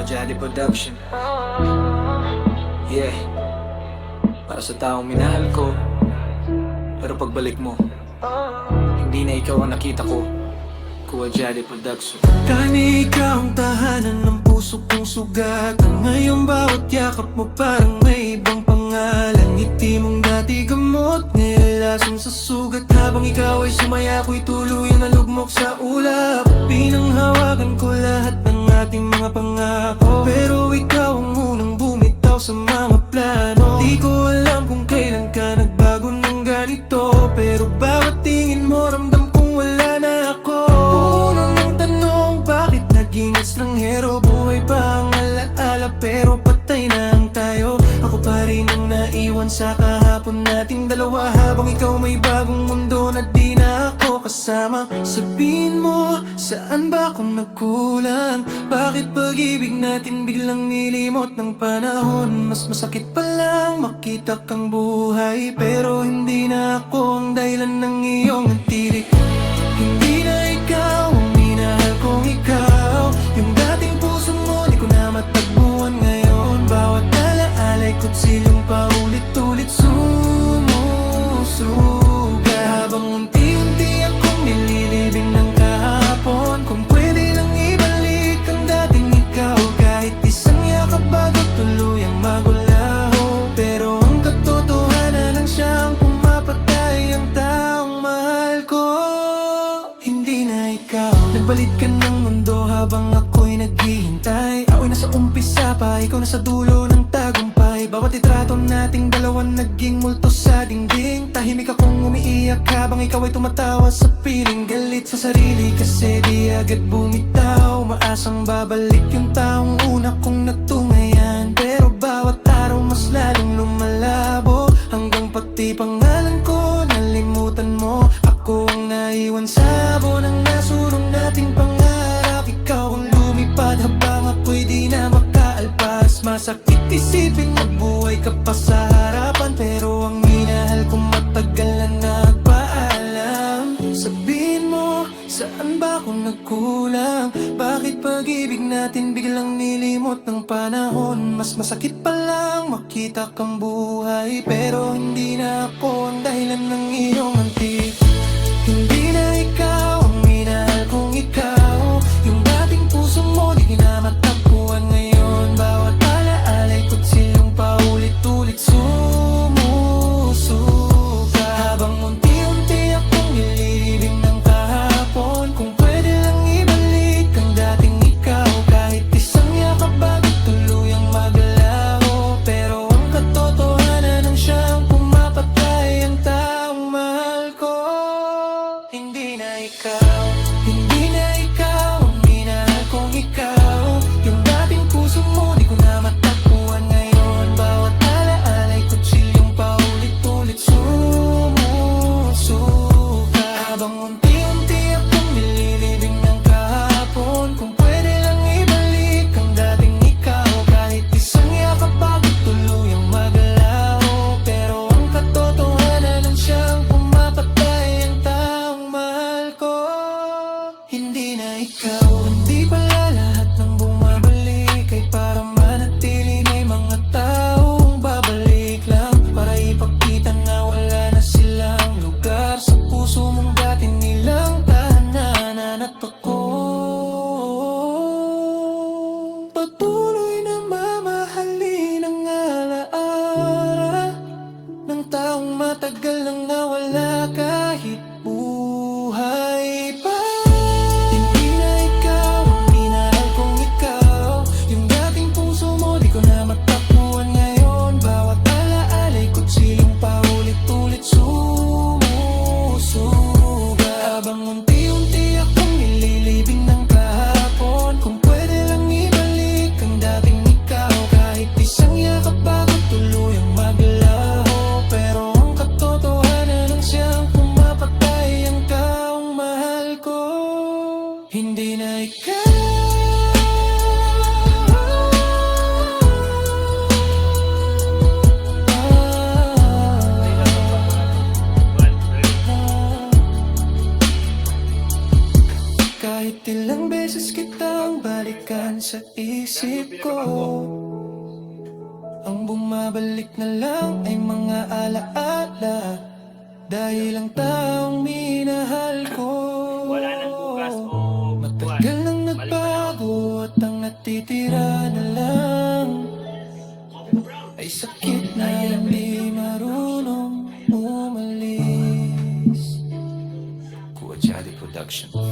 Jadi Production. Yeah, para sa taong minahal ko, pero pagbalik mo, hindi na ikaw ang nakita ko. Kuha Jadi Production. Tani ikaw ang tahanan ng puso kong sugatan. Ngayon bawat yakap mo parang may ibang pangalan. Ngiti mong dati gamot, nilason sa sugat. Habang ikaw ay sumaya, ako'y tuluyang nalugmok sa ulap. Pinanghawagan ko lahat ng ating mga pangako, pero ikaw ang unang bumitaw sa mga plano. Di ko alam kung kailan ka nagbago ng ganito, pero bawat tingin mo ramdam kong wala na ako. Puno ng tanong, bakit naging estranghero? Buhay pa ang alaala pero patay na ang tayo. Ako pa rin ang naiwan sa kahapon nating dalawa, habang ikaw may bagong mundo na di na ako kasama. Sabihin mo, saan ba akong nagkulang? Bakit pag-ibig natin biglang nilimot ng panahon? Mas masakit pa lang makita kang buhay, pero hindi na ako ang dahilan ng iyong tirik. Hindi na ikaw ang minahal kong ikaw. Yung dating puso mo, di ko na matagpuan ngayon. Bawat alaala'y kutsilong paulit-ulit sumusuga. Habang unti-unti akong nililibing ng kahapon, kung pwede lang ibalik ang dating ikaw. Kahit isang yakap bago tuluyang magulaho, pero ang katotohanan ang siyang pumapatay ang taong mahal ko. Hindi na ikaw. Nagbalit ka ng mundo habang ako'y naghihintay. Ako'y nasa umpisa pa, ikaw nasa dulo ng tagumpay. Bawat litrato nating dalawa naging multo sa dingding. Tahimik akong umiiyak habang ikaw ay tumatawa sa piling. Galit sa sarili kasi di agad bumitaw. Maasang babalik yung taong una kong natungayan, pero bawat araw mas lalong lumalabo, hanggang pati pangalan ko nalimutan mo. Ako ang naiwan sa abo ng nasurong nating pangarap. Ikaw ang lumipad habang ako'y di na makaalpas. Masakit isipin na buhay ka pa sa harapan, pero ang minahal ko matagal na nagpaalam. Sabihin mo, saan ba ako nagkulang? Bakit pag-ibig natin biglang nilimot ng panahon? Mas masakit pa lang makita kang buhay, pero hindi na ako ang dahilan ng iyong antik. Hindi na ikaw ang minahal kong ikaw. Yung dating puso mo di na matagpuan ngayon. Bawat alaala'y kutsilong paulit-ulit sumusuga. Habang unti-unti akong nililibing ng kahapon, kung pwede lang ibalik ang dating ikaw. Kahit isang yakap bago tuluyang maglaho, pero ang katotohanan ang siyang pumapatay ang taong mahal ko. Hindi na ikaw. Hindi na ikaw ang minahal kong ikaw. Yung dating puso mo di ko na matagpuan ngayon. Bawat alaala'y kutsilyong paulit-ulit sumusuka. Habang unti-unti akong nililibing ng kahapon, kung pwede lang ibalik ang dating ikaw. Kahit isang yakap bago tuluyang maglaho, pero ang katotohanan ang siyang pumapatay ang taong mahal ko. Hindi na ikaw. Hindi pala lahat ng bumabalik ay para manatili. May mga taong babalik lang para ipagkita na wala na silang lugar sa puso mong dati nilang tahanan. At ako patuloy na mamahalin ang alaala ng taong matagal nang nawala kahit buhay pa. Hindi na ikaw ang minahal kong ikaw. Yung dating puso mo di ko na matagpuan ngayon. Bawat alaala'y kutsilong paulit-ulit sumusuga. Habang unti-unti akong nililibing ng kahapon, kung pwede lang ibalik ang dating ikaw. Kahit isang yakap bago tuluyang maglaho, pero ang katotohanan ang siyang pumapatay ang taong mahal ko. Hindi na ikaw. Kahit Kahit ilang beses kitang balikan sa isip ko, ang bumabalik na lang ay mga alaala, dahil ang taong minahal ko Wala nang bukas o matagal nang nagbago, at ang natitira na lang ay sakit na hindi marunong umalis. Kuya Jolly Production.